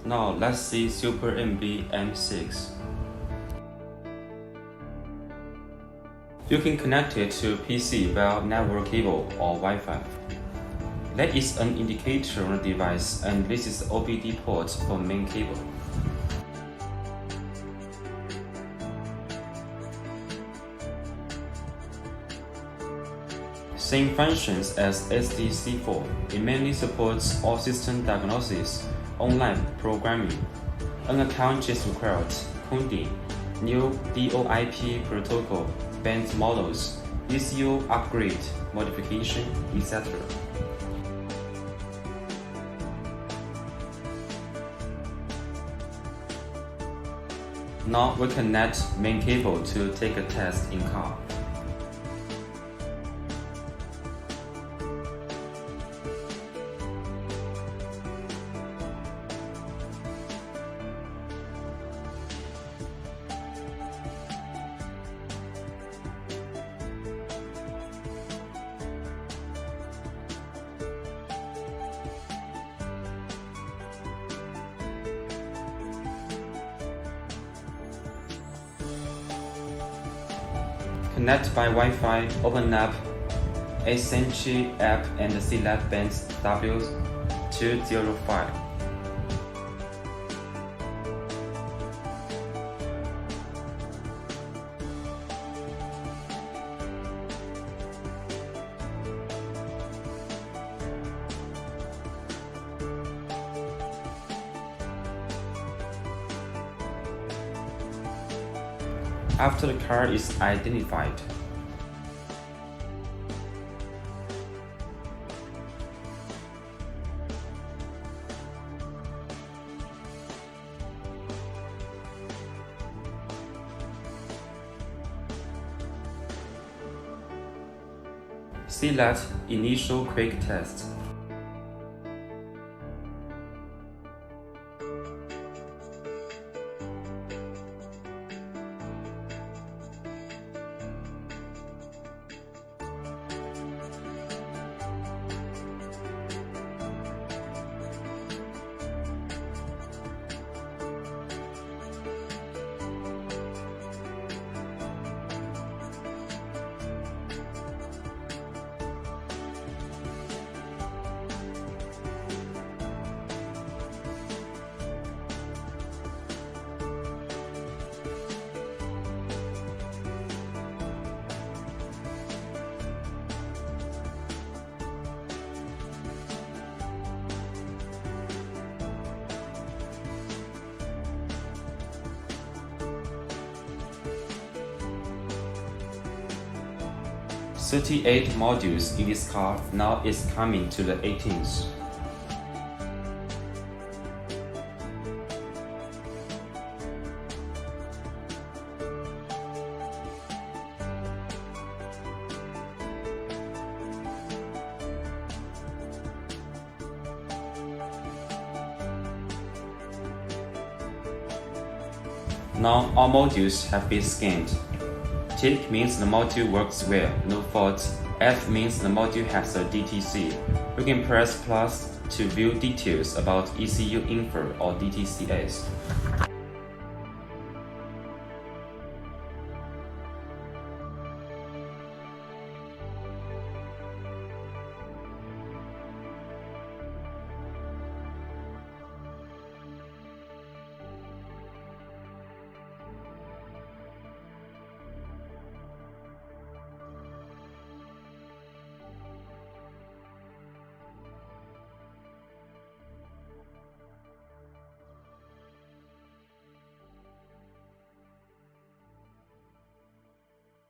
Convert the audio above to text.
Now let's see Super MB M6. You can connect it to PC via network cable or Wi-Fi. That is an indicator on the device, and this is the OBD port for main cable. Same functions as SDC4, it mainly supports all system diagnosis, online programming. An account is required, coding, new DOIP protocol, Benz models, ECU upgrade, modification, etc. Now we connect main cable to take a test in car. Connect by Wi-Fi, open up Essential app and select Benz W205. After the car is identified, select Initial Quick Test. "38 modules in this car, now it's coming to the 18th. Now all modules have been scanned. Tick means the module works well, no faults. F means the module has a DTC. You can press plus to view details about ECU info or DTCS.